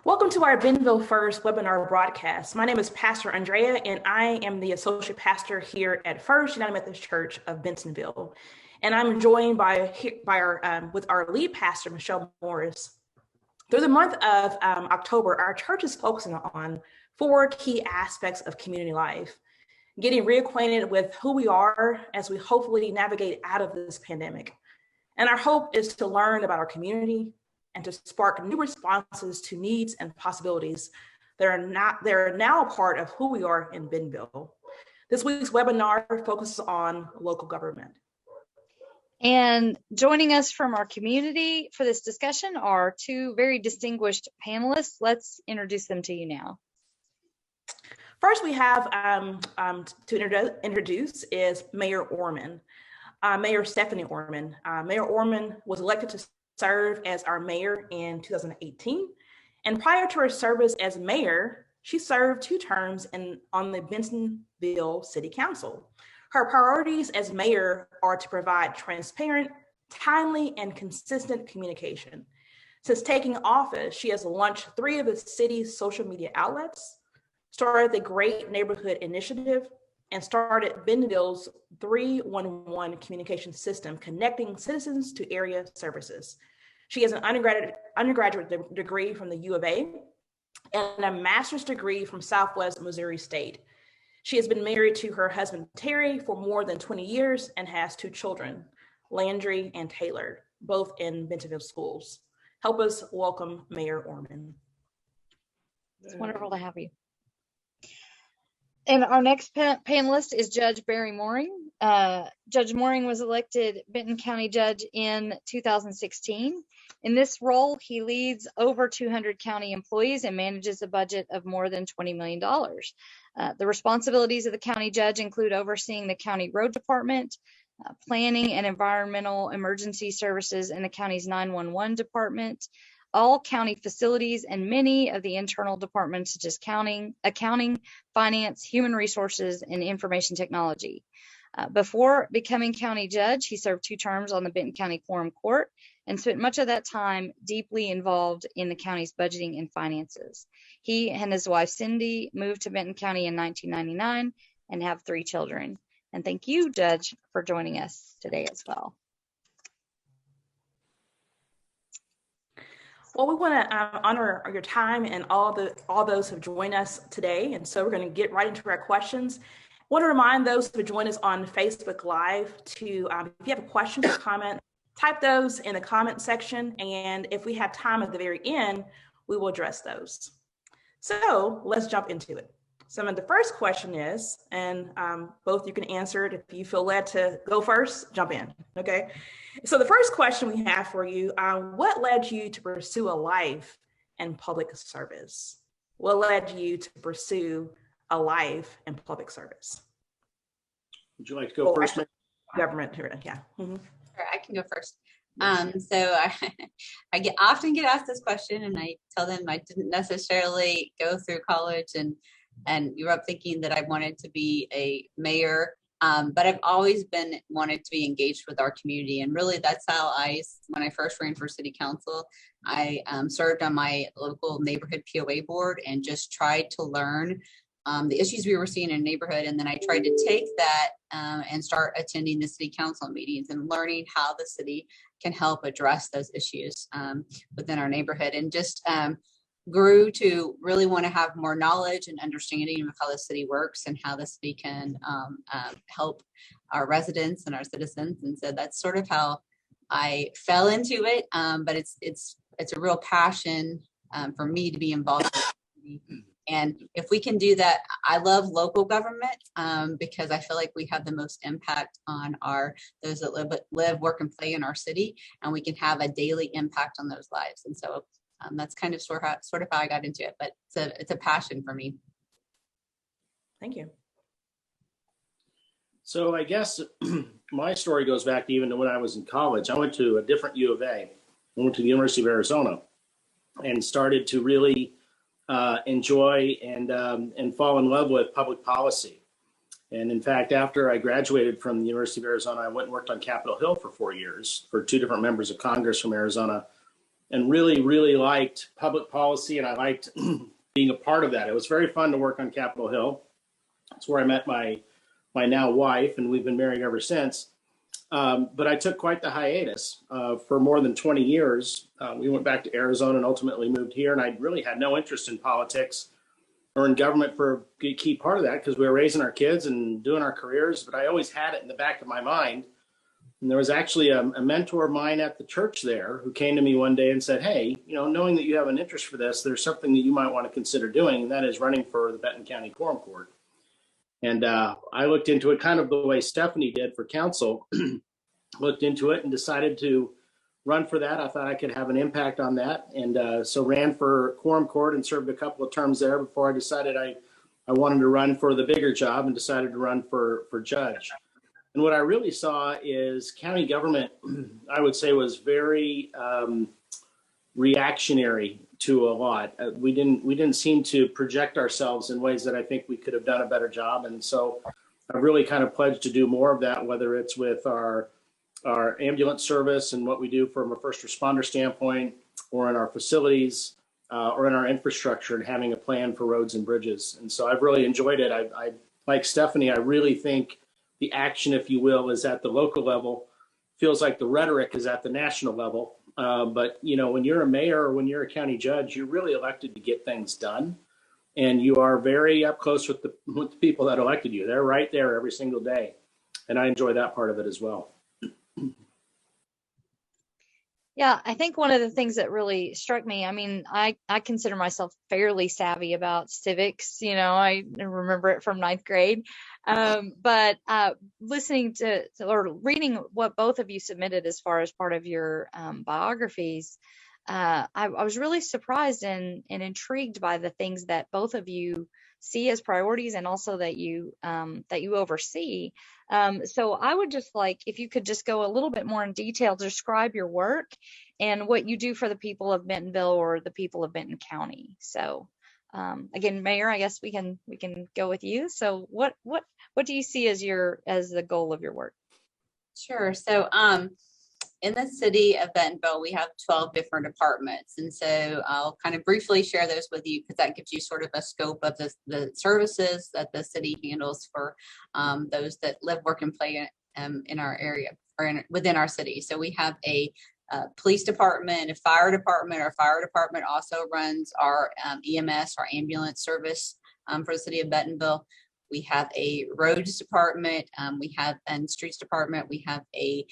Welcome to our Bentonville First webinar broadcast. My name is Pastor Andrea, and I am the Associate Pastor here at First United Methodist Church of Bentonville. And I'm joined with our lead pastor, Michelle Morris. Through the month of October, our church is focusing on 4 key aspects of community life: getting reacquainted with who we are as we hopefully navigate out of this pandemic. And our hope is to learn about our community and to spark new responses to needs and possibilities that are now a part of who we are in Bentonville. This week's webinar focuses on local government. And joining us from our community for this discussion are 2 very distinguished panelists. Let's introduce them to you now. First, we have to introduce is Mayor Orman, Mayor Stephanie Orman. Mayor Orman was elected to serve as our mayor in 2018. And prior to her service as mayor, she served 2 terms on the Bentonville City Council. Her priorities as mayor are to provide transparent, timely, and consistent communication. Since taking office, she has launched 3 of the city's social media outlets, started the Great Neighborhood Initiative, and started Bentonville's 311 communication system, connecting citizens to area services. She has an undergraduate degree from the U of A and a master's degree from Southwest Missouri State. She has been married to her husband, Terry, for more than 20 years and has 2 children, Landry and Taylor, both in Bentonville schools. Help us welcome Mayor Orman. It's wonderful to have you. And our next panelist is Judge Barry Moehring. Judge Moehring was elected Benton County Judge in 2016. In this role, he leads over 200 county employees and manages a budget of more than $20 million. The responsibilities of the county judge include overseeing the county road department, planning and environmental emergency services in the county's 911 department, all county facilities, and many of the internal departments such as accounting, finance, human resources, and information technology. Before becoming county judge, he served 2 terms on the Benton County Quorum Court and spent much of that time deeply involved in the county's budgeting and finances. He and his wife, Cindy, moved to Benton County in 1999 and have 3 children. And thank you, Judge, for joining us today as well. Well, we want to honor your time and all those who have joined us today. And so we're going to get right into our questions. I want to remind those who join us on Facebook Live to, if you have a question or comment, type those in the comment section. And if we have time at the very end, we will address those. So let's jump into it. So the first question is, and both you can answer it. If you feel led to go first, jump in, okay? So the first question we have for you, what led you to pursue a life in public service? What led you to pursue a life in public service? Would you like to go first? Government, yeah. Mm-hmm. Sure, I can go first. So I often get asked this question, and I tell them I didn't necessarily go through college and grew up thinking that I wanted to be a mayor, but I've always wanted to be engaged with our community. And really that's how when I first ran for city council, I served on my local neighborhood POA board and just tried to learn the issues we were seeing in the neighborhood. And then I tried to take that and start attending the city council meetings and learning how the city can help address those issues within our neighborhood, and just grew to really want to have more knowledge and understanding of how the city works and how the city can help our residents and our citizens. And so that's sort of how I fell into it. But it's a real passion for me to be involved in the community. And if we can do that, I love local government because I feel like we have the most impact on those that live, work, and play in our city, and we can have a daily impact on those lives. And so that's kind of sort of how I got into it, but it's a passion for me. Thank you. So I guess my story goes back to even to when I was in college. I went to a different U of A. I went to the University of Arizona and started to really enjoy and fall in love with public policy. And in fact, after I graduated from the University of Arizona, I went and worked on Capitol Hill for 4 years for 2 different members of Congress from Arizona. and really, really liked public policy, and I liked being a part of that. It was very fun to work on Capitol Hill. That's where I met my now wife, and we've been married ever since. But I took quite the hiatus for more than 20 years. We went back to Arizona and ultimately moved here, and I really had no interest in politics or in government for a key part of that because we were raising our kids and doing our careers, but I always had it in the back of my mind. And there was actually a mentor of mine at the church there who came to me one day and said, hey, knowing that you have an interest for this, there's something that you might want to consider doing, and that is running for the Benton County Quorum Court. And I looked into it kind of the way Stephanie did for council, looked into it and decided to run for that. I thought I could have an impact on that. And so ran for Quorum Court and served a couple of terms there before I decided I wanted to run for the bigger job and decided to run for judge. And what I really saw is county government, I would say, was very reactionary to a lot. We didn't seem to project ourselves in ways that I think we could have done a better job. And so I've really kind of pledged to do more of that, whether it's with our ambulance service and what we do from a first responder standpoint, or in our facilities, or in our infrastructure, and having a plan for roads and bridges. And so I've really enjoyed it. I like Stephanie, I really think the action, if you will, is at the local level. Feels like the rhetoric is at the national level. But, when you're a mayor or when you're a county judge, you're really elected to get things done. And you are very up close with the people that elected you. They're right there every single day. And I enjoy that part of it as well. Yeah, I think one of the things that really struck me, I consider myself fairly savvy about civics. I remember it from ninth grade. But listening to or reading what both of you submitted as far as part of your biographies, I was really surprised and intrigued by the things that both of you see as priorities and also that you oversee. So I would just like if you could just go a little bit more in detail, describe your work and what you do for the people of Bentonville or the people of Benton County. So again, Mayor, I guess we can go with you. So what do you see as the goal of your work? Sure. So in the city of Bentonville, we have 12 different departments. And so I'll kind of briefly share those with you because that gives you sort of a scope of the services that the city handles for those that live, work, and play in our area or within our city. So we have a police department, a fire department. Our fire department also runs our EMS, our ambulance service for the city of Bentonville. We have a roads department, we have a streets department, we have a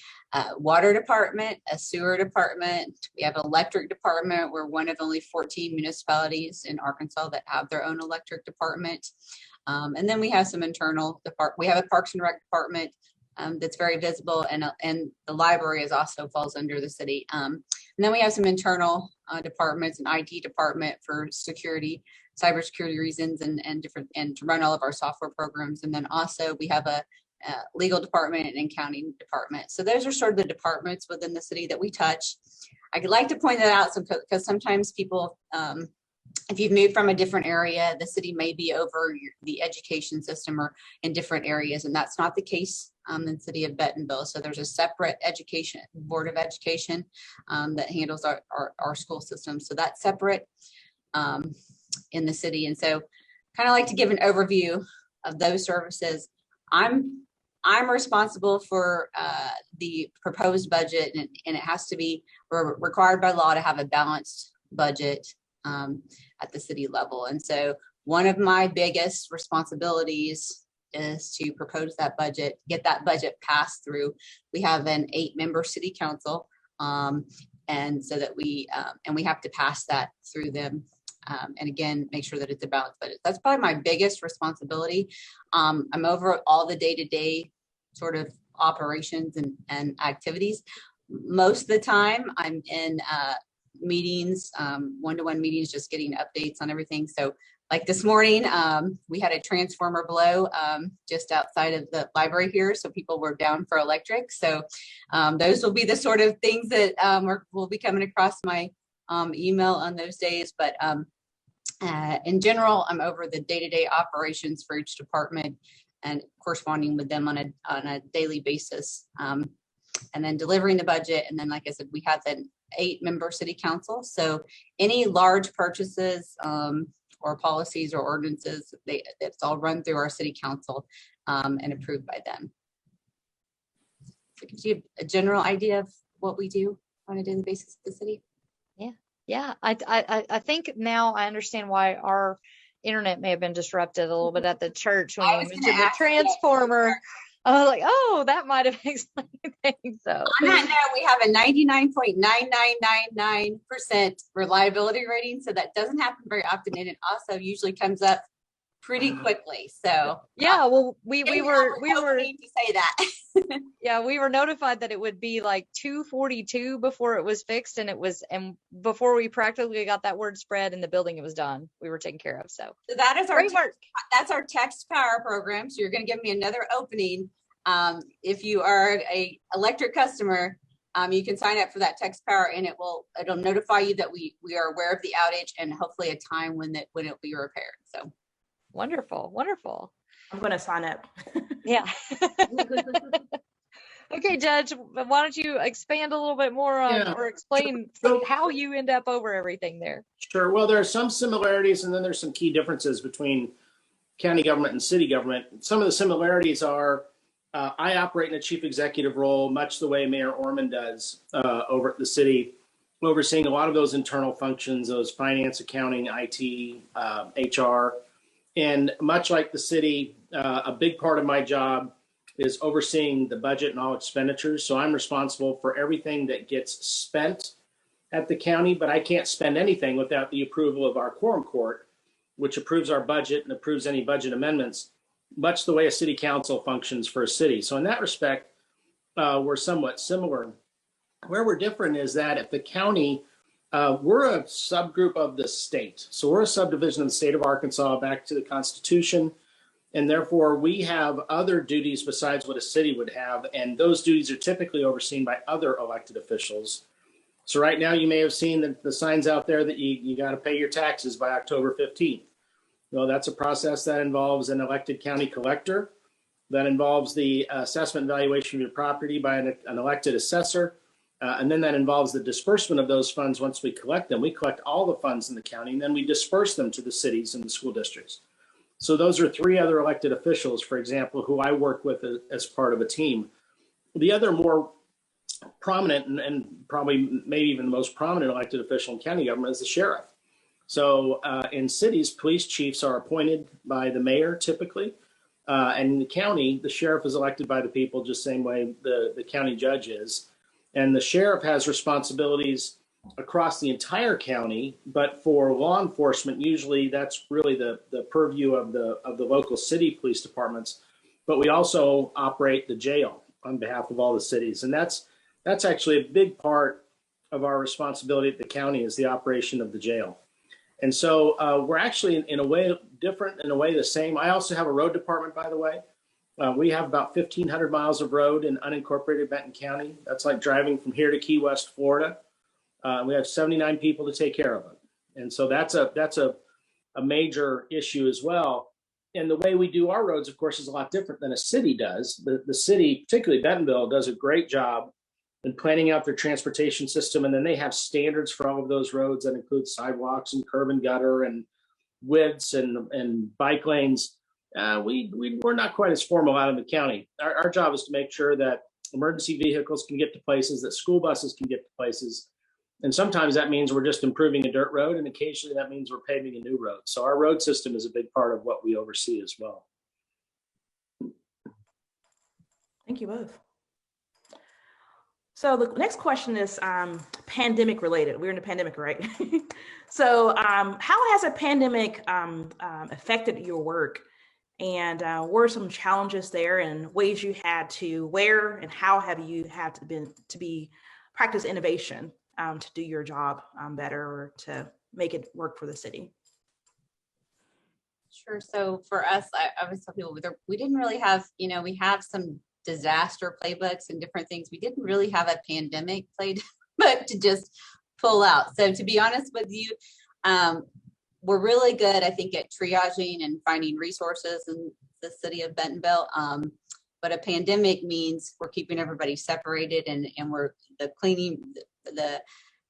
water department, a sewer department, we have an electric department. We're one of only 14 municipalities in Arkansas that have their own electric department. And then we have some internal department. We have a Parks and Rec department that's very visible, and the library is also falls under the city. And then we have some internal departments, an IT department for security, cybersecurity reasons, and to run all of our software programs. And then also we have a legal department and accounting department. So those are sort of the departments within the city that we touch. I'd like to point that out because sometimes people, if you've moved from a different area, the city may be over the education system or in different areas, and that's not the case in the city of Bentonville. So there's a separate education board of education that handles our school system. So that's separate in the city. And so kind of like to give an overview of those services. I'm responsible for the proposed budget, and it has to be, we're required by law to have a balanced budget at the city level. And so one of my biggest responsibilities is to propose that budget, get that budget passed through. We have an 8-member city council, and so that we have to pass that through them. And again, make sure that it's a balanced budget. That's probably my biggest responsibility. I'm over all the day-to-day sort of operations and activities. Most of the time I'm in meetings, one-to-one meetings, just getting updates on everything. So like this morning, we had a transformer blow just outside of the library here. So people were down for electric. So those will be the sort of things that will be coming across my email on those days. But in general, I'm over the day-to-day operations for each department and corresponding with them on a daily basis. then delivering the budget. And then, like I said, we have an 8-member city council. So any large purchases or policies or ordinances, it's all run through our city council and approved by them. So it gives you a general idea of what we do on a daily basis in the city. Yeah. I think now I understand why our internet may have been disrupted a little bit at the church when you mentioned the transformer. I was like, oh, that might have explained things. So on that note, we have a 99.9999% reliability rating. So that doesn't happen very often. And it also usually comes up pretty quickly. So yeah, well, we were to say that. Yeah, we were notified that it would be like 2:42 before it was fixed, and before we practically got that word spread in the building, it was done. We were taken care of. So that is great work. That's our text power program. So you're going to give me another opening. If you are a electric customer, you can sign up for that text power, and it'll notify you that we are aware of the outage and hopefully a time when it will be repaired. So wonderful. I'm going to sign up. Yeah. Okay, Judge, why don't you expand a little bit more on or explain how you end up over everything there? Sure. Well, there are some similarities, and then there's some key differences between county government and city government. Some of the similarities are I operate in a chief executive role, much the way Mayor Orman does over at the city, overseeing a lot of those internal functions, those finance, accounting, IT, HR. And much like the city, a big part of my job is overseeing the budget and all expenditures. So I'm responsible for everything that gets spent at the county, but I can't spend anything without the approval of our quorum court, which approves our budget and approves any budget amendments, much the way a city council functions for a city. So in that respect, we're somewhat similar. Where we're different is that at the county, we're a subgroup of the state. So we're a subdivision of the state of Arkansas back to the Constitution. And therefore, we have other duties besides what a city would have. And those duties are typically overseen by other elected officials. So right now, you may have seen the signs out there that you got to pay your taxes by October 15th. Well, that's a process that involves an elected county collector. That involves the assessment and valuation of your property by an elected assessor. And then that involves the disbursement of those funds once we collect them. We collect all the funds in the county, and then we disperse them to the cities and the school districts. So those are 3 other elected officials, for example, who I work with as part of a team. The other more prominent and probably maybe even the most prominent elected official in county government is the sheriff. So in cities, police chiefs are appointed by the mayor typically. And in the county, the sheriff is elected by the people just the same way the county judge is. And the sheriff has responsibilities across the entire county, but for law enforcement, usually that's really the purview of the local city police departments. But we also operate the jail on behalf of all the cities, and that's actually a big part of our responsibility at the county is the operation of the jail. And so we're actually in a way different, in a way the same. I also have a road department, by the way. We have about 1,500 miles of road in unincorporated Benton County. That's like driving from here to Key West, Florida. We have 79 people to take care of it. And so that's a major issue as well. And the way we do our roads, of course, is a lot different than a city does. The city, particularly Bentonville, does a great job in planning out their transportation system. And then they have standards for all of those roads that include sidewalks and curb and gutter and widths and bike lanes. We're not quite as formal out in the county. Our job is to make sure that emergency vehicles can get to places, that school buses can get to places. And sometimes that means we're just improving a dirt road, and occasionally that means we're paving a new road. So our road system is a big part of what we oversee as well. Thank you both. So the next question is pandemic related. We're in a pandemic, right? So how has a pandemic affected your work? And what are some challenges there and ways you had to wear, and how have you had to be practice innovation to do your job better or to make it work for the city? Sure. So for us, I always tell people we didn't really have, we have some disaster playbooks and different things. We didn't really have a pandemic playbook to just pull out. So to be honest with you, we're really good, I think, at triaging and finding resources in the city of Bentonville. but a pandemic means we're keeping everybody separated, and we're the cleaning, the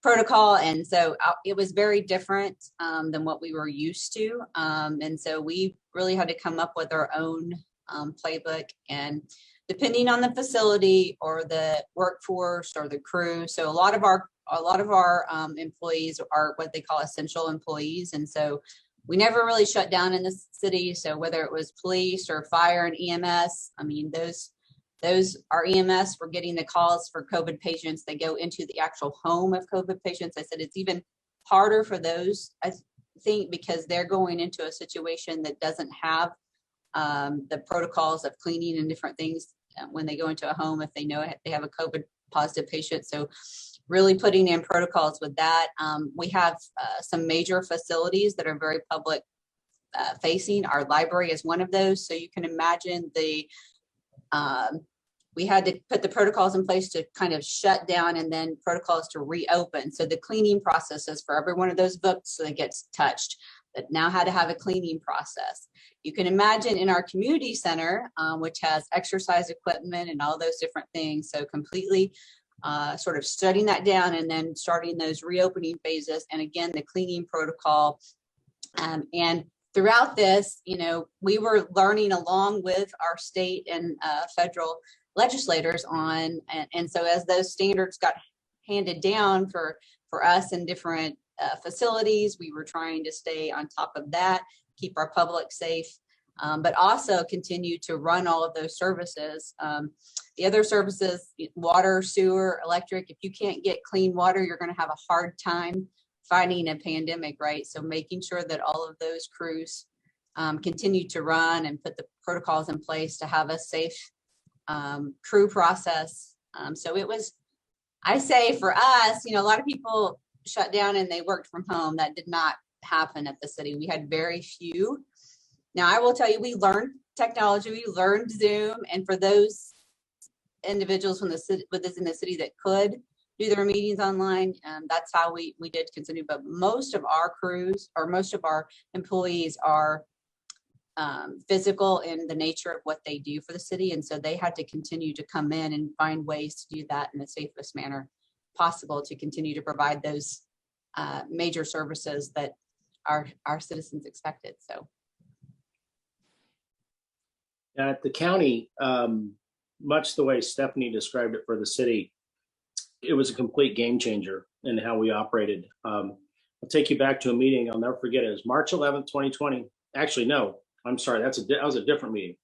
protocol. And so it was very different than what we were used to. And so we really had to come up with our own playbook, and depending on the facility or the workforce or the crew. So a lot of our employees are what they call essential employees. And so we never really shut down in the city. So whether it was police or fire and EMS, I mean, those our EMS were getting the calls for COVID patients. They go into the actual home of COVID patients. I said it's even harder for those, I think, because they're going into a situation that doesn't have the protocols of cleaning and different things when they go into a home, if they know they have a COVID positive patient. So really putting in protocols with that. We have some major facilities that are very public facing. Our library is one of those. So you can imagine we had to put the protocols in place to kind of shut down and then protocols to reopen. So the cleaning processes for every one of those books that gets touched, that now had to have a cleaning process. You can imagine in our community center, which has exercise equipment and all those different things. So completely sort of shutting that down and then starting those reopening phases. And again, the cleaning protocol. And throughout this, we were learning along with our state and federal legislators on, and so as those standards got handed down for us in different facilities, we were trying to stay on top of that, keep our public safe, but also continue to run all of those services. The other services, water, sewer, electric, if you can't get clean water, you're going to have a hard time fighting a pandemic, right? So making sure that all of those crews continue to run and put the protocols in place to have a safe crew process. So it was, I say for us, a lot of people shut down and they worked from home. That did not happen at the city. We had very few. Now I will tell you, we learned technology, we learned Zoom, and for those individuals from the city, with us in the city that could do their meetings online, that's how we did continue. But most of our crews or most of our employees are physical in the nature of what they do for the city, and so they had to continue to come in and find ways to do that in the safest manner possible to continue to provide those major services that our citizens expected. So at the county, much the way Stephanie described it for the city, it was a complete game changer in how we operated. I'll take you back to a meeting I'll never forget. It was March 11th, 2020. Actually, no, I'm sorry. That was a different meeting.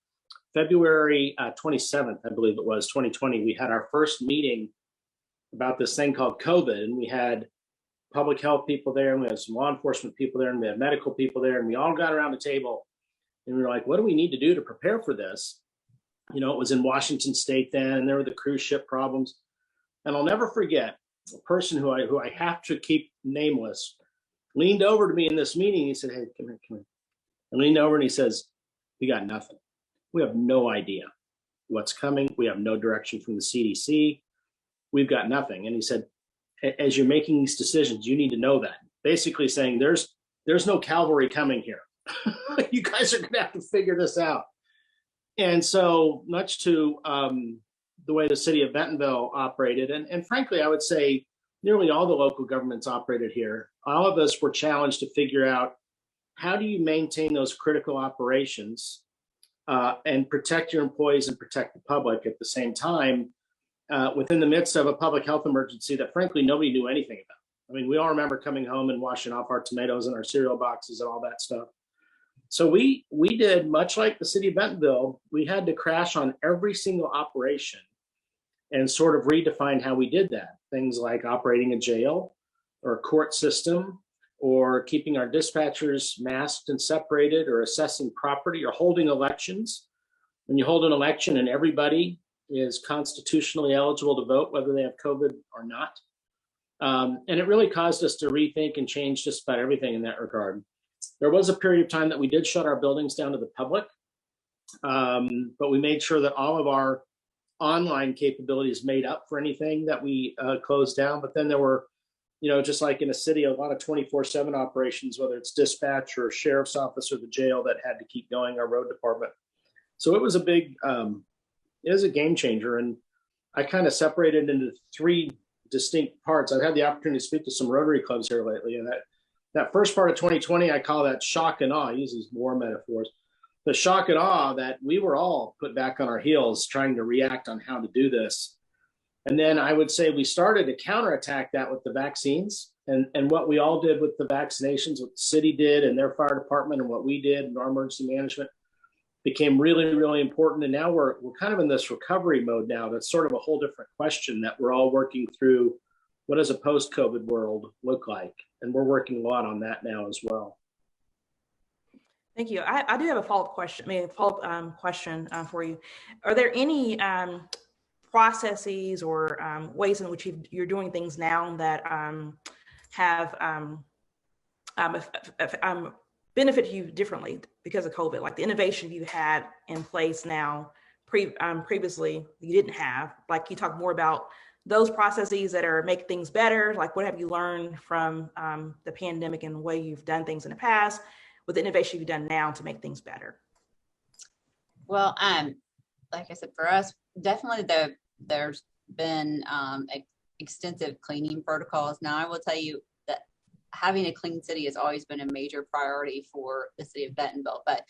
February 27th, I believe it was, 2020. We had our first meeting about this thing called COVID, and we had public health people there, and we had some law enforcement people there, and we had medical people there, and we all got around the table, and we were like, what do we need to do to prepare for this? It was in Washington State then, and there were the cruise ship problems. And I'll never forget a person who I have to keep nameless leaned over to me in this meeting. He said, hey, come here. I leaned over and he says, we got nothing. We have no idea what's coming. We have no direction from the CDC. We've got nothing. And he said, as you're making these decisions, you need to know that. Basically saying there's no cavalry coming here. You guys are going to have to figure this out. And so much to the way the city of Bentonville operated, and frankly, I would say nearly all the local governments operated here, all of us were challenged to figure out, how do you maintain those critical operations and protect your employees and protect the public at the same time within the midst of a public health emergency that frankly nobody knew anything about. I mean, we all remember coming home and washing off our tomatoes and our cereal boxes and all that stuff. So we did much like the city of Bentonville. We had to crash on every single operation and sort of redefine how we did that. Things like operating a jail or a court system, or keeping our dispatchers masked and separated, or assessing property, or holding elections. When you hold an election and everybody is constitutionally eligible to vote, whether they have COVID or not. And it really caused us to rethink and change just about everything in that regard. There was a period of time that we did shut our buildings down to the public, but we made sure that all of our online capabilities made up for anything that we closed down. But then there were, just like in a city, a lot of 24/7 operations, whether it's dispatch or sheriff's office or the jail, that had to keep going, our road department. So it was a big is a game changer. And I kind of separated into three distinct parts. I've had the opportunity to speak to some Rotary clubs here lately, and that first part of 2020, I call that shock and awe. I use these war metaphors. The shock and awe that we were all put back on our heels trying to react on how to do this. And then I would say we started to counterattack that with the vaccines and what we all did with the vaccinations, what the city did and their fire department and what we did in our emergency management became really, really important. And now we're kind of in this recovery mode now. That's sort of a whole different question that we're all working through. What does a post-COVID world look like? And we're working a lot on that now as well. Thank you. I do have a follow-up question, question for you. Are there any processes or ways in which you're doing things now that have benefit you differently because of COVID, like the innovation you had in place now previously you didn't have? Like, you talk more about those processes that are make things better. Like, what have you learned from the pandemic and the way you've done things in the past with the innovation you've done now to make things better? Well, like I said, for us, definitely there's been extensive cleaning protocols. Now, I will tell you that having a clean city has always been a major priority for the city of Bentonville. But,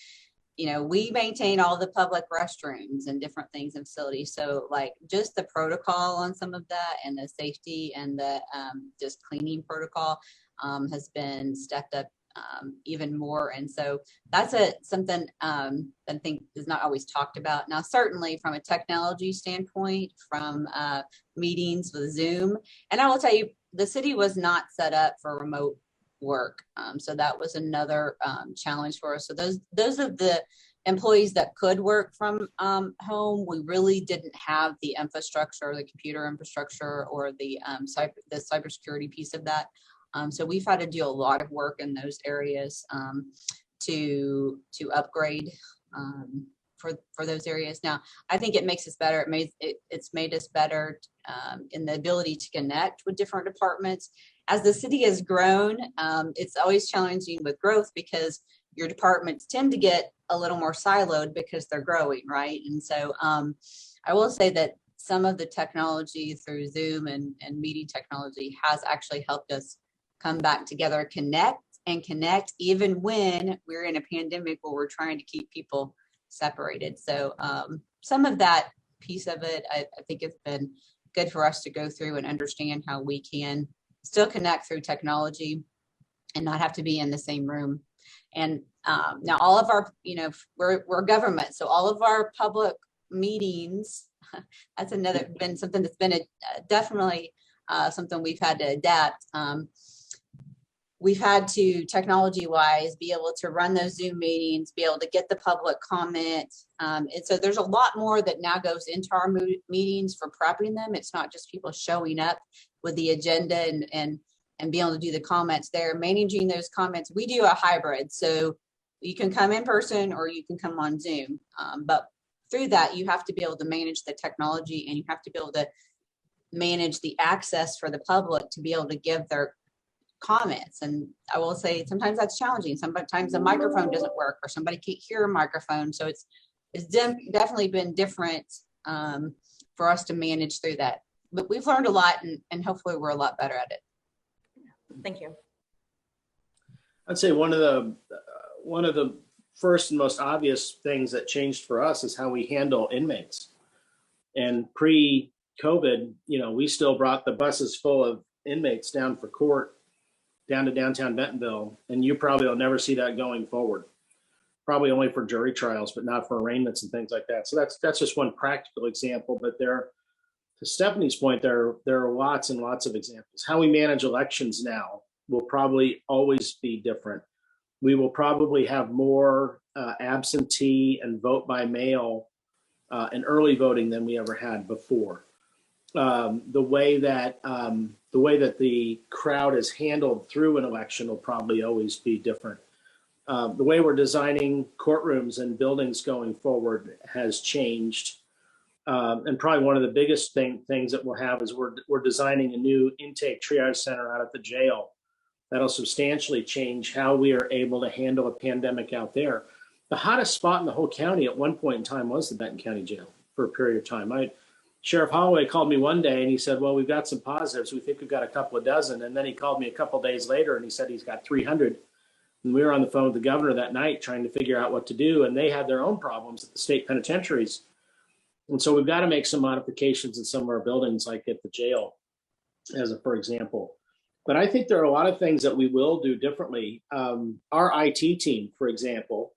you know, we maintain all the public restrooms and different things in facilities. So, like, just the protocol on some of that and the safety and the just cleaning protocol has been stepped up even more. And so that's something I think is not always talked about. Now, certainly from a technology standpoint, from meetings with Zoom, and I will tell you, the city was not set up for remote work. So that was another challenge for us. So those are the employees that could work from home. We really didn't have the infrastructure, the computer infrastructure, or the cybersecurity piece of that. So we've had to do a lot of work in those areas to upgrade for those areas. Now, I think it makes us better. It's made us better in the ability to connect with different departments. As the city has grown, it's always challenging with growth because your departments tend to get a little more siloed because they're growing, right? And so I will say that some of the technology through Zoom and meeting technology has actually helped us come back together, connect even when we're in a pandemic where we're trying to keep people separated. So some of that piece of it, I think has been good for us to go through and understand how we can still connect through technology and not have to be in the same room. And now all of our, we're government, so all of our public meetings, that's been something that's been definitely something we've had to adapt. We've had to, technology-wise, be able to run those Zoom meetings, be able to get the public comment. And so there's a lot more that now goes into our meetings for prepping them. It's not just people showing up with the agenda and being able to do the comments there, managing those comments. We do a hybrid, so you can come in person or you can come on Zoom. But through that, you have to be able to manage the technology and you have to be able to manage the access for the public to be able to give their comments. And I will say sometimes that's challenging. Sometimes the microphone doesn't work or somebody can't hear a microphone. So it's definitely been different for us to manage through that. But we've learned a lot and hopefully we're a lot better at it. Thank you. I'd say one of the first and most obvious things that changed for us is how we handle inmates. And pre-COVID, we still brought the buses full of inmates down for court, down to downtown Bentonville, and you probably will never see that going forward. Probably only for jury trials, but not for arraignments and things like that. So that's just one practical example. But to Stephanie's point, there are lots and lots of examples. How we manage elections now will probably always be different. We will probably have more absentee and vote by mail and early voting than we ever had before. The way that the crowd is handled through an election will probably always be different. The way we're designing courtrooms and buildings going forward has changed. And probably one of the biggest things that we'll have is we're designing a new intake triage center out at the jail that'll substantially change how we are able to handle a pandemic out there. The hottest spot in the whole county at one point in time was the Benton County Jail for a period of time. Sheriff Holloway called me one day and he said, well, we've got some positives. We think we've got a couple of dozen. And then he called me a couple of days later and he said he's got 300. And we were on the phone with the governor that night trying to figure out what to do. And they had their own problems at the state penitentiaries. And so we've got to make some modifications in some of our buildings, like at the jail, for example. But I think there are a lot of things that we will do differently. Our IT team, for example,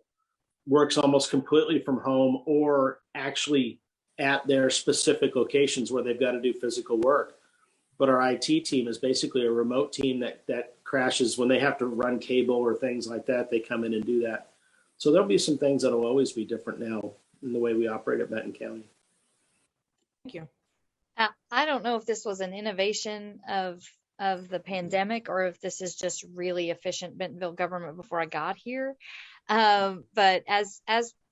works almost completely from home or actually at their specific locations where they've got to do physical work. But our IT team is basically a remote team that crashes when they have to run cable or things like that. They come in and do that. So there'll be some things that'll always be different now in the way we operate at Benton County. Thank you. I don't know if this was an innovation of the pandemic or if this is just really efficient Bentonville government before I got here. But as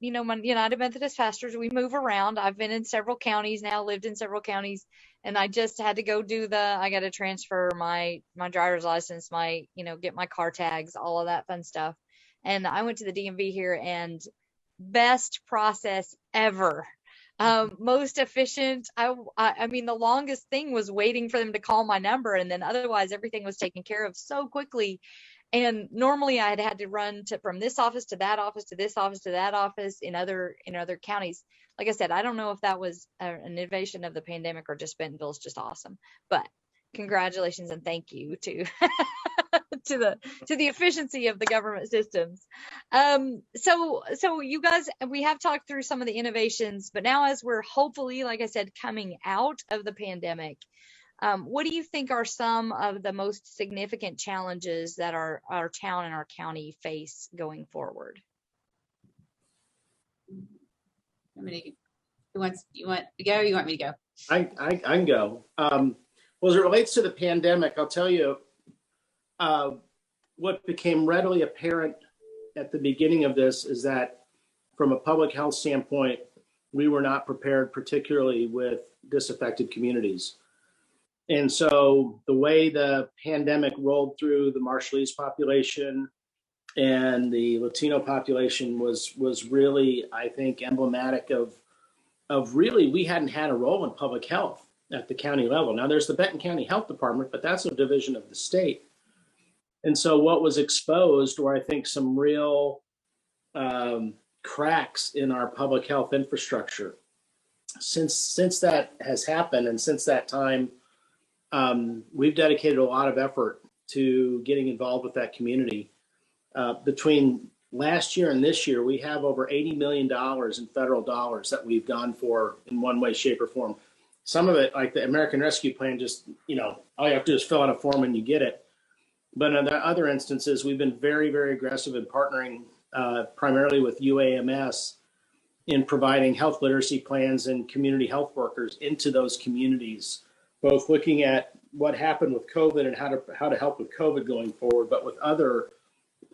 you know, my United Methodist pastors, we move around. I've been in several counties now, lived in several counties, and I just had to go I got to transfer my driver's license, get my car tags, all of that fun stuff. And I went to the DMV here, and best process ever. Most efficient. I mean, the longest thing was waiting for them to call my number, and then otherwise everything was taken care of so quickly. And normally I had to run from this office to that office to this office to that office in other counties. Like I said, I don't know if that was an innovation of the pandemic or just Bentonville's just awesome. But congratulations and thank you to to the efficiency of the government systems. So you guys, we have talked through some of the innovations, but now as we're hopefully, like I said, coming out of the pandemic, what do you think are some of the most significant challenges that our town and our county face going forward? You want to go or you want me to go? I can go. Well, as it relates to the pandemic, I'll tell you what became readily apparent at the beginning of this is that from a public health standpoint, we were not prepared, particularly with disaffected communities. And so the way the pandemic rolled through the Marshallese population and the Latino population was really, I think, emblematic of really, we hadn't had a role in public health at the county level. Now there's the Benton County Health Department, but that's a division of the state. And so what was exposed were, I think, some real cracks in our public health infrastructure. Since that has happened and since that time, we've dedicated a lot of effort to getting involved with that community. Between last year and this year, we have over $80 million in federal dollars that we've gone for in one way, shape, or form. Some of it, like the American Rescue Plan, just, all you have to do is fill out a form and you get it. But in other instances, we've been very, very aggressive in partnering primarily with UAMS in providing health literacy plans and community health workers into those communities, both looking at what happened with COVID and how to help with COVID going forward, but with other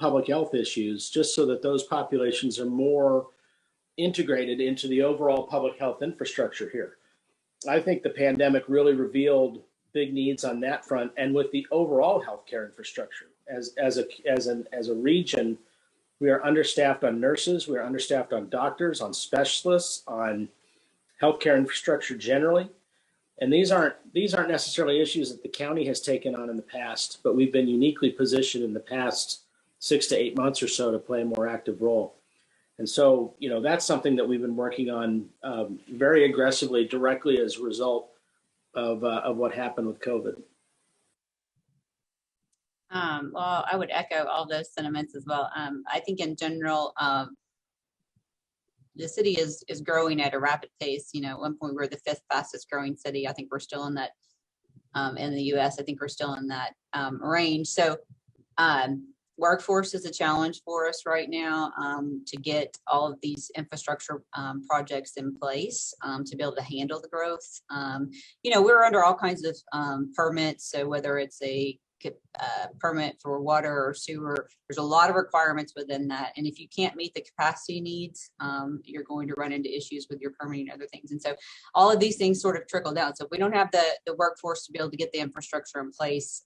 public health issues, just so that those populations are more integrated into the overall public health infrastructure here. I think the pandemic really revealed big needs on that front, and with the overall healthcare infrastructure. As a region, we are understaffed on nurses, we are understaffed on doctors, on specialists, on healthcare infrastructure generally. And these aren't necessarily issues that the county has taken on in the past, but we've been uniquely positioned in the past 6 to 8 months or so to play a more active role. And so, that's something that we've been working on very aggressively, directly as a result of what happened with COVID. Well, I would echo all those sentiments as well. I think in general, the city is growing at a rapid pace. At one point we were the 5th fastest growing city. I think we're still in that, in the US, I think we're still in that range. So workforce is a challenge for us right now, to get all of these infrastructure projects in place, to be able to handle the growth. We're under all kinds of permits. So whether it's a permit for water or sewer, there's a lot of requirements within that. And if you can't meet the capacity needs, you're going to run into issues with your permitting and other things. And so all of these things sort of trickle down. So if we don't have the workforce to be able to get the infrastructure in place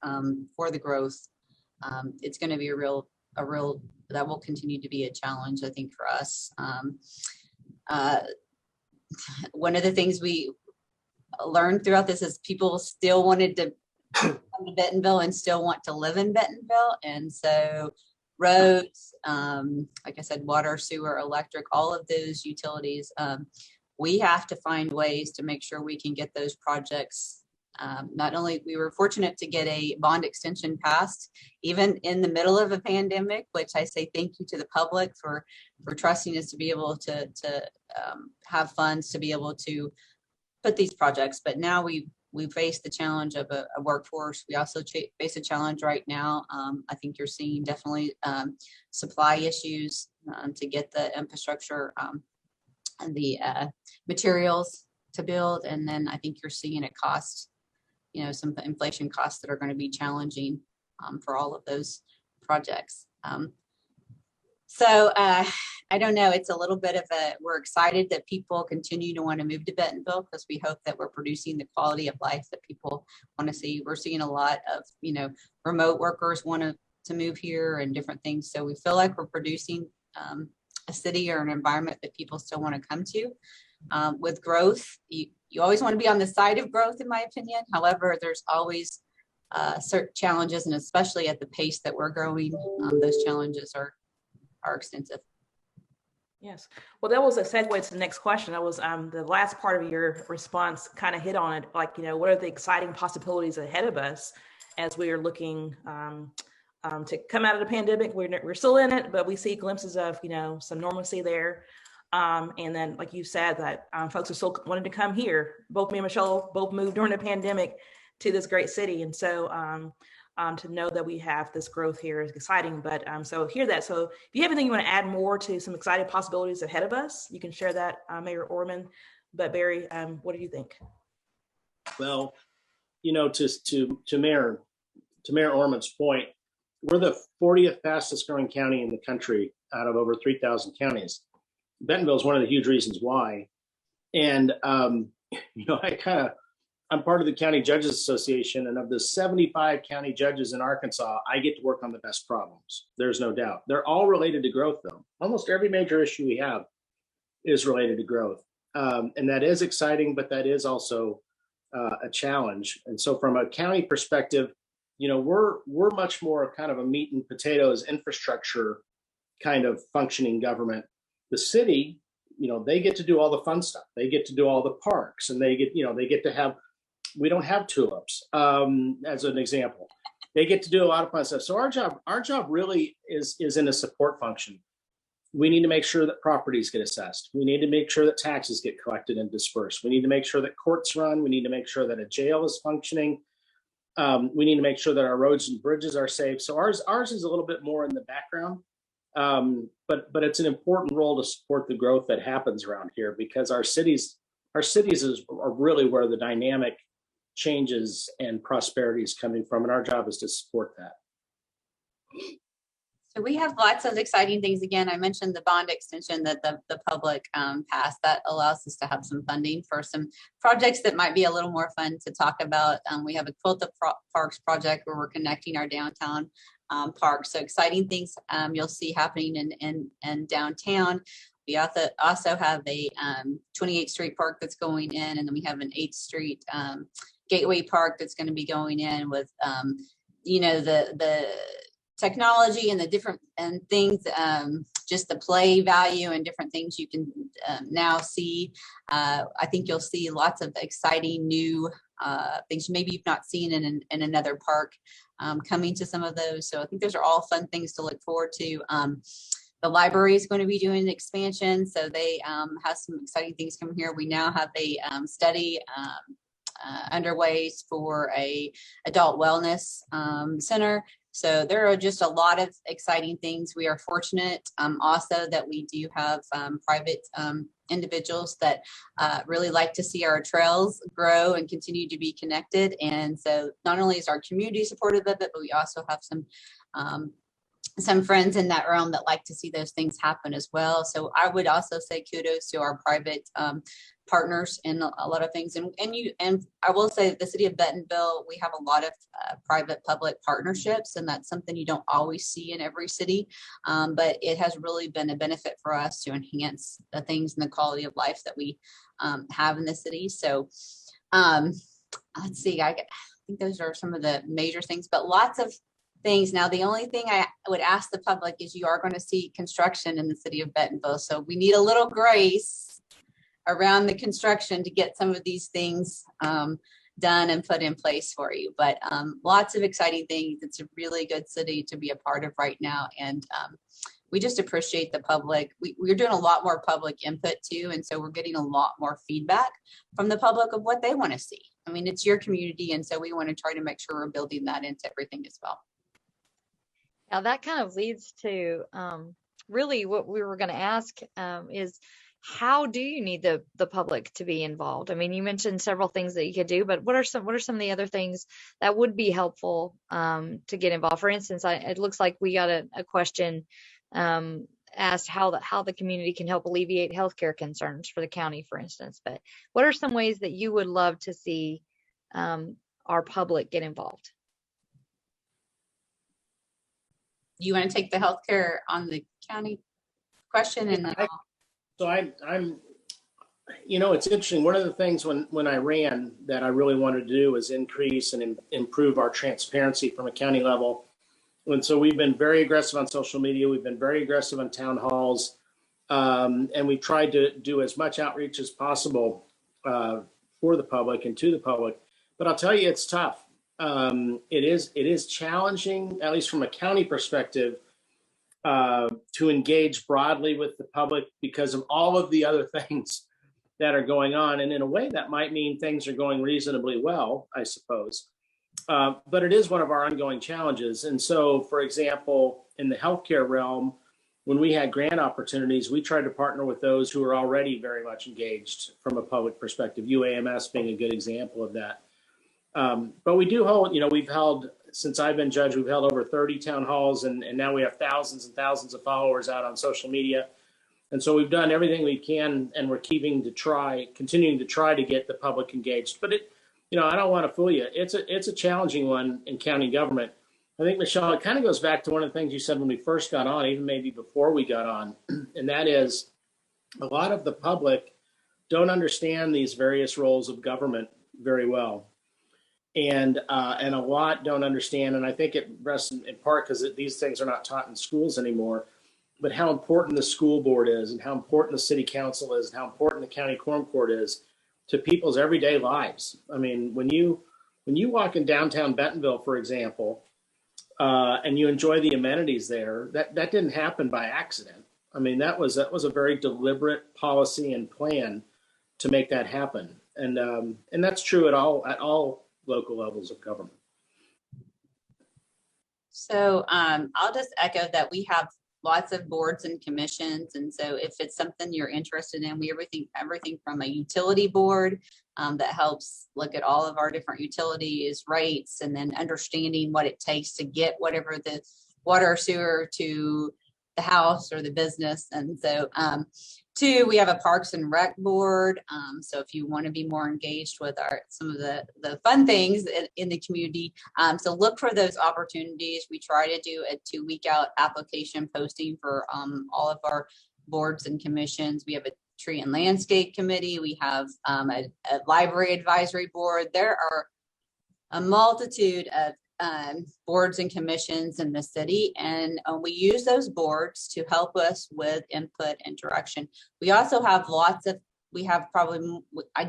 for the growth, it's going to be that will continue to be a challenge, I think, for us. one of the things we learned throughout this is people still wanted to come to Bentonville and still want to live in Bentonville. And so roads, like I said, water, sewer, electric, all of those utilities, we have to find ways to make sure we can get those projects. Not only we were fortunate to get a bond extension passed, even in the middle of a pandemic, which I say thank you to the public for trusting us to be able to have funds to be able to put these projects. But now we face the challenge of a workforce. We also face a challenge right now. I think you're seeing definitely supply issues to get the infrastructure and the materials to build. And then I think you're seeing it cost, some inflation costs that are going to be challenging for all of those projects. So I don't know, it's a little bit of we're excited that people continue to want to move to Bentonville because we hope that we're producing the quality of life that people want to see. We're seeing a lot of, remote workers want to move here and different things. So we feel like we're producing a city or an environment that people still want to come to. With growth, you always want to be on the side of growth, in my opinion. However, there's always certain challenges, and especially at the pace that we're growing, those challenges are extensive. Yes. Well, that was a segue to the next question. That was the last part of your response kind of hit on it. Like, what are the exciting possibilities ahead of us as we are looking to come out of the pandemic? We're still in it, but we see glimpses of, some normalcy there. And then, like you said, that folks are still wanting to come here. Both me and Michelle both moved during the pandemic to this great city. And so to know that we have this growth here is exciting. But so hear that. So if you have anything you want to add more to some exciting possibilities ahead of us, you can share that, Mayor Orman. But Barry, what do you think? Well, to Mayor Orman's point, we're the 40th fastest growing county in the country out of over 3,000 counties. Bentonville is one of the huge reasons why. And, I'm part of the County Judges Association, and of the 75 county judges in Arkansas, I get to work on the best problems. There's no doubt. They're all related to growth, though. Almost every major issue we have is related to growth. And that is exciting, but that is also a challenge. And so from a county perspective, we're much more kind of a meat and potatoes infrastructure kind of functioning government. The city, they get to do all the fun stuff. They get to do all the parks, and they get to have, we don't have tulips, as an example. They get to do a lot of fun stuff. So our job really is in a support function. We need to make sure that properties get assessed. We need to make sure that taxes get collected and dispersed. We need to make sure that courts run. We need to make sure that a jail is functioning. We need to make sure that our roads and bridges are safe. So ours is a little bit more in the background. But it's an important role to support the growth that happens around here, because our cities are really where the dynamic changes and prosperity is coming from, and our job is to support that. So we have lots of exciting things. Again, I mentioned the bond extension that the public passed. That allows us to have some funding for some projects that might be a little more fun to talk about. We have a Quilt of Parks project where we're connecting our downtown park. So exciting things you'll see happening in downtown. We also have a 28th Street Park that's going in, and then we have an 8th Street Gateway Park that's going to be going in with the technology and the different things, just the play value and different things you can now see. I think you'll see lots of exciting new things maybe you've not seen in another park coming to some of those. So I think those are all fun things to look forward to. The library is going to be doing an expansion, so they have some exciting things coming here. We now have a study underway for a adult wellness center. So there are just a lot of exciting things. We are fortunate also that we do have private individuals that really like to see our trails grow and continue to be connected. And so not only is our community supportive of it, but we also have some some friends in that realm that like to see those things happen as well. So I would also say kudos to our private partners in a lot of things. And I will say the city of Bentonville, we have a lot of private public partnerships, and that's something you don't always see in every city. But it has really been a benefit for us to enhance the things and the quality of life that we have in the city. So let's see, I think those are some of the major things, but lots of things. Now, the only thing I would ask the public is you are going to see construction in the city of Bentonville. So we need a little grace around the construction to get some of these things done and put in place for you. But lots of exciting things. It's a really good city to be a part of right now. And we just appreciate the public. We're doing a lot more public input too. And so we're getting a lot more feedback from the public of what they want to see. I mean, it's your community. And so we want to try to make sure we're building that into everything as well. Now that kind of leads to really what we were going to ask is, how do you need the public to be involved? I mean, you mentioned several things that you could do, but what are some of the other things that would be helpful to get involved? For instance, it looks like we got a question asked how the community can help alleviate healthcare concerns for the county, for instance. But what are some ways that you would love to see our public get involved? You want to take the healthcare on the county question? And then I'm, it's interesting. One of the things when I ran that I really wanted to do was increase and improve our transparency from a county level. And so we've been very aggressive on social media. We've been very aggressive on town halls. And we've tried to do as much outreach as possible for the public and to the public. But I'll tell you, it's tough. It is challenging, at least from a county perspective, to engage broadly with the public because of all of the other things that are going on. And in a way, that might mean things are going reasonably well, I suppose. But it is one of our ongoing challenges. And so, for example, in the healthcare realm, when we had grant opportunities, we tried to partner with those who are already very much engaged from a public perspective, UAMS being a good example of that. But we do hold, we've held, since I've been judge, we've held over 30 town halls, and now we have thousands and thousands of followers out on social media. And so we've done everything we can, and we're continuing to try to get the public engaged. But I don't want to fool you. It's a challenging one in county government. I think, Michelle, it kind of goes back to one of the things you said when we first got on, even maybe before we got on, and that is a lot of the public don't understand these various roles of government very well. And a lot don't understand, and I think it rests in part because these things are not taught in schools anymore, but how important the school board is, and how important the city council is, and how important the county quorum court is to people's everyday lives. I mean, when you walk in downtown Bentonville, for example, and you enjoy the amenities there, that didn't happen by accident. I mean, that was a very deliberate policy and plan to make that happen, and that's true at all local levels of government. So I'll just echo that we have lots of boards and commissions. And so if it's something you're interested in, we everything from a utility board that helps look at all of our different utilities rates, and then understanding what it takes to get whatever the water or sewer to the house or the business. And so two, we have a Parks and Rec board. So if you want to be more engaged with some of the fun things in the community, so look for those opportunities. We try to do a 2-week out application posting for all of our boards and commissions. We have a tree and landscape committee. We have a library advisory board. There are a multitude of boards and commissions in the city, and we use those boards to help us with input and direction. We also have I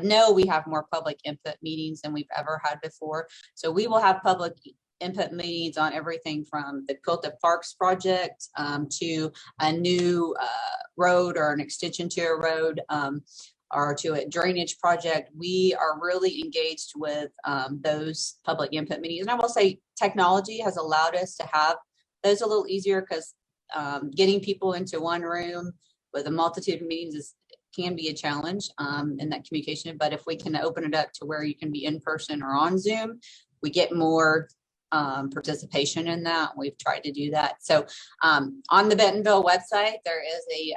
know we have more public input meetings than we've ever had before. So we will have public input meetings on everything from the Quilted Parks project to a new road or an extension to a road, or to a drainage project. We are really engaged with those public input meetings. And I will say technology has allowed us to have those a little easier, because getting people into one room with a multitude of meetings can be a challenge in that communication. But if we can open it up to where you can be in person or on Zoom, we get more participation in that. We've tried to do that. So on the Bentonville website, there is a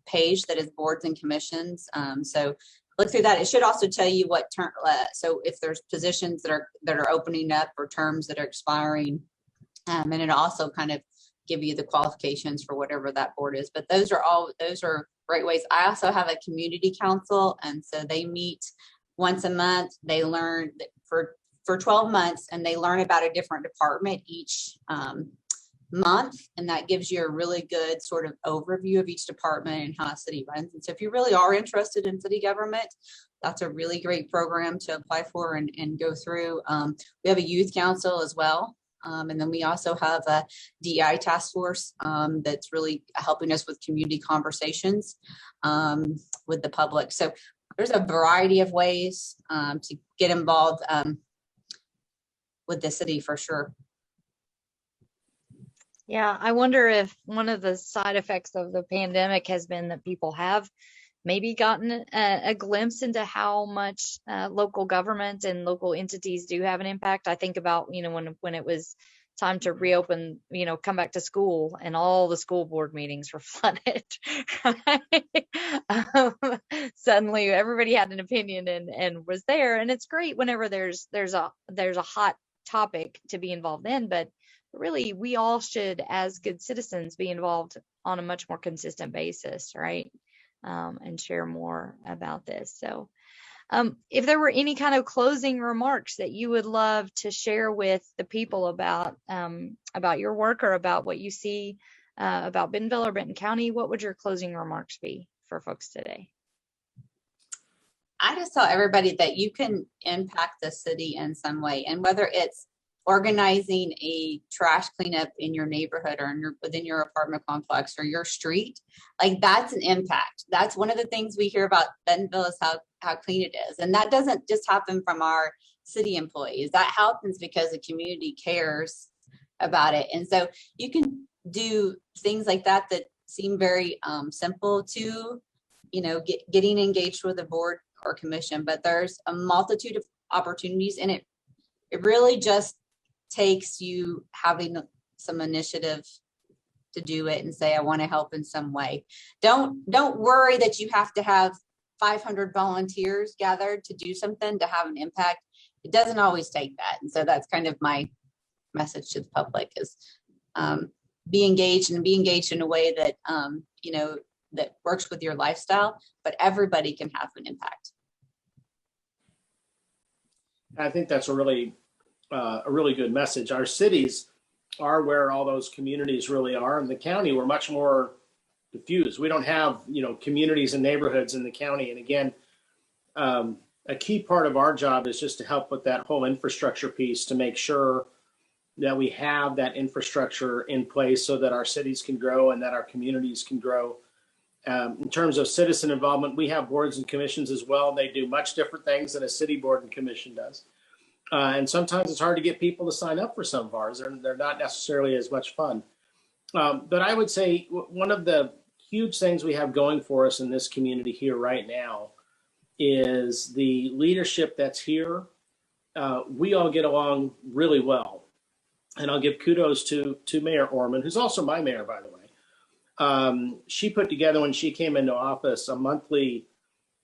page that is boards and commissions. So look through that. It should also tell you what term. So if there's positions that are opening up or terms that are expiring, and it also kind of give you the qualifications for whatever that board is. But those are great ways. I also have a community council, and so they meet once a month. They learn for 12 months, and they learn about a different department each month, and that gives you a really good sort of overview of each department and how a city runs. And so if you really are interested in city government, that's a really great program to apply for and go through. We have a youth council as well. And then we also have a DEI task force that's really helping us with community conversations with the public. So there's a variety of ways to get involved with the city for sure. Yeah, I wonder if one of the side effects of the pandemic has been that people have maybe gotten a glimpse into how much local government and local entities do have an impact. I think about, when it was time to reopen, come back to school, and all the school board meetings were flooded. Suddenly everybody had an opinion and was there. And it's great whenever there's a hot topic to be involved in, but really we all should, as good citizens, be involved on a much more consistent basis, right? And share more about this. So if there were any kind of closing remarks that you would love to share with the people about your work or about what you see about Bentonville or Benton County, what would your closing remarks be for folks today? I just tell everybody that you can impact the city in some way, and whether it's organizing a trash cleanup in your neighborhood or within your apartment complex or your street, like that's an impact. That's one of the things we hear about Bentonville is how clean it is. And that doesn't just happen from our city employees. That happens because the community cares about it. And so you can do things like that seem very simple to, getting engaged with a board or commission, but there's a multitude of opportunities, and it really just takes you having some initiative to do it and say, I want to help in some way. Don't worry that you have to have 500 volunteers gathered to do something to have an impact. It doesn't always take that. And so that's kind of my message to the public is be engaged in a way that, that works with your lifestyle, but everybody can have an impact. I think that's a really good message. Our cities are where all those communities really are. In the county, we're much more diffused. We don't have, communities and neighborhoods in the county. And again, a key part of our job is just to help with that whole infrastructure piece to make sure that we have that infrastructure in place so that our cities can grow and that our communities can grow. In terms of citizen involvement, we have boards and commissions as well. They do much different things than a city board and commission does. And sometimes it's hard to get people to sign up for some of ours. They're not necessarily as much fun. But I would say one of the huge things we have going for us in this community here right now is the leadership that's here. We all get along really well. And I'll give kudos to Mayor Orman, who's also my mayor, by the way. She put together, when she came into office, a monthly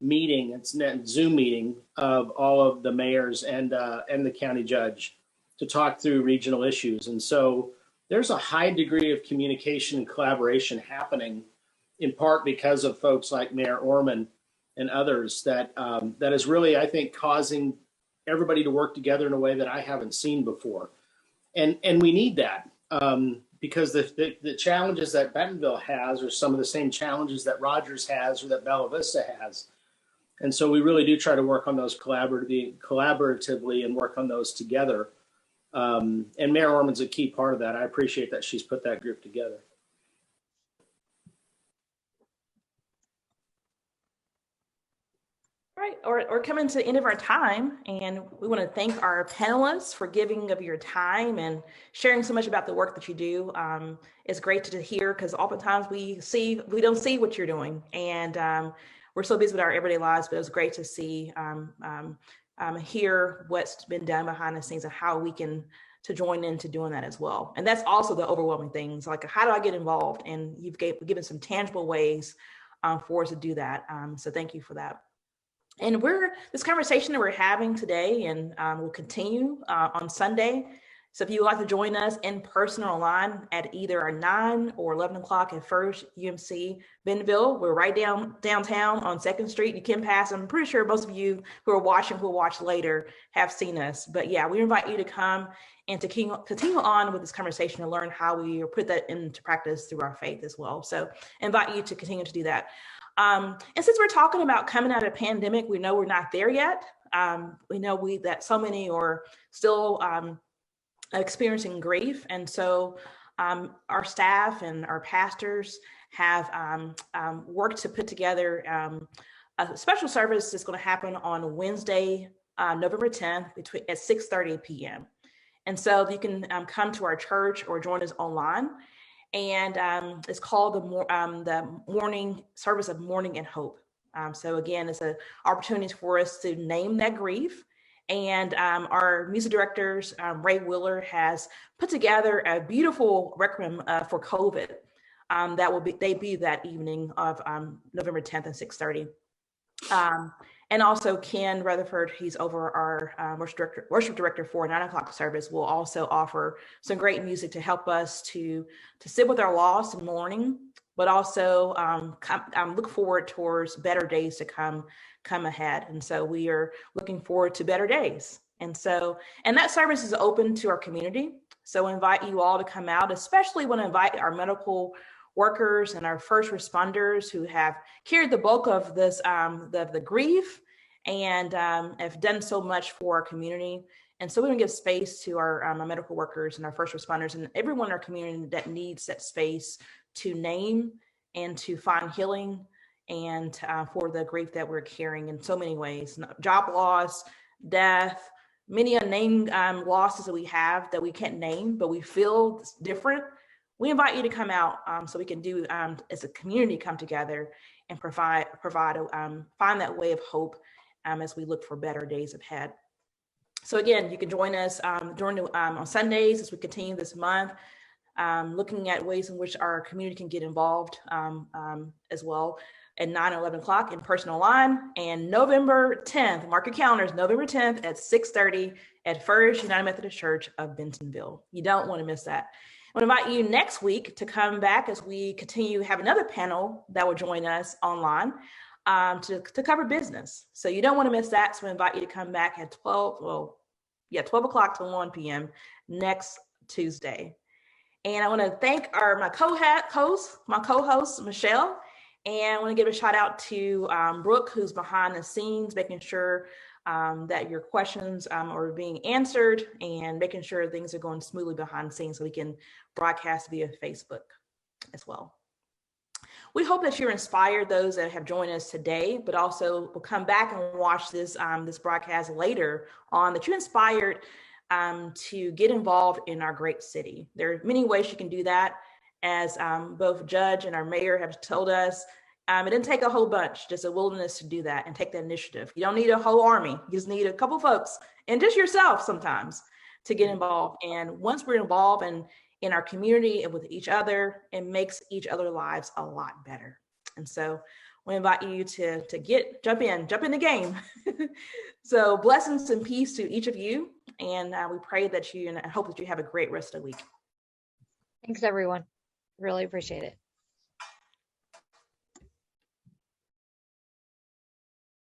meeting, it's a Zoom meeting of all of the mayors and the county judge to talk through regional issues. And so there's a high degree of communication and collaboration happening, in part because of folks like Mayor Orman and others that is really, I think, causing everybody to work together in a way that I haven't seen before. And we need that because the challenges that Bentonville has are some of the same challenges that Rogers has or that Bella Vista has. And so we really do try to work on those collaboratively and work on those together. And Mayor Orman's a key part of that. I appreciate that she's put that group together. All right, we're coming to the end of our time, and we want to thank our panelists for giving of your time and sharing so much about the work that you do. It's great to hear because oftentimes we don't see what you're doing, and we're so busy with our everyday lives. But it was great to see, hear what's been done behind the scenes and how we can to join into doing that as well. And that's also the overwhelming things, like how do I get involved? And you've given some tangible ways for us to do that. So thank you for that. And this conversation that we're having today and will continue on Sunday. So if you would like to join us in person or online at either 9 or 11 o'clock at First UMC Bentonville, we're right downtown on 2nd Street. You can pass. I'm pretty sure most of you who will watch later have seen us. But yeah, we invite you to come and to continue on with this conversation and learn how we put that into practice through our faith as well. So I invite you to continue to do that. And since we're talking about coming out of a pandemic, we know we're not there yet. We know that so many are still experiencing grief. And so our staff and our pastors have worked to put together a special service that's going to happen on Wednesday, November 10th at 6:30 p.m. And so you can come to our church or join us online. And it's called the morning service of mourning and hope. So again, it's an opportunity for us to name that grief. And our music directors, Ray Willer, has put together a beautiful requiem for COVID that will debut that evening of November 10th at 6:30. And also Ken Rutherford, he's over our worship director for 9 o'clock service, will also offer some great music to help us to sit with our loss and mourning, but also look forward towards better days to come ahead. And so we are looking forward to better days. And that service is open to our community. So I invite you all to come out, especially when I invite our medical workers and our first responders who have carried the bulk of this, the grief, and have done so much for our community. And so we want to give space to our medical workers and our first responders and everyone in our community that needs that space to name and to find healing and for the grief that we're carrying in so many ways. Job loss, death, many unnamed losses that we have that we can't name, but we feel different. We invite you to come out so we can do, as a community, come together and find that way of hope as we look for better days ahead. So again, you can join us on Sundays as we continue this month, looking at ways in which our community can get involved as well at 9 or 11 o'clock in person online. And November 10th, mark your calendars, November 10th at 6:30 at First United Methodist Church of Bentonville. You don't want to miss that. I want to invite you next week to come back as we continue have another panel that will join us online to cover business. So you don't want to miss that. So we invite you to come back at 12 o'clock to 1 p.m. next Tuesday. And I want to thank my co-host, Michelle. And I want to give a shout out to Brooke, who's behind the scenes, making sure that your questions are being answered and making sure things are going smoothly behind the scenes so we can broadcast via Facebook as well. We hope that you're inspired, those that have joined us today, but also will come back and watch this broadcast later on, that you're inspired to get involved in our great city. There are many ways you can do that. As both Judge and our mayor have told us, it didn't take a whole bunch, just a willingness to do that and take that initiative. You don't need a whole army. You just need a couple folks and just yourself sometimes to get involved. And once we're involved in our community and with each other, it makes each other's lives a lot better. And so we invite you to jump in the game. So blessings and peace to each of you. And we pray that and I hope that you have a great rest of the week. Thanks, everyone. Really appreciate it.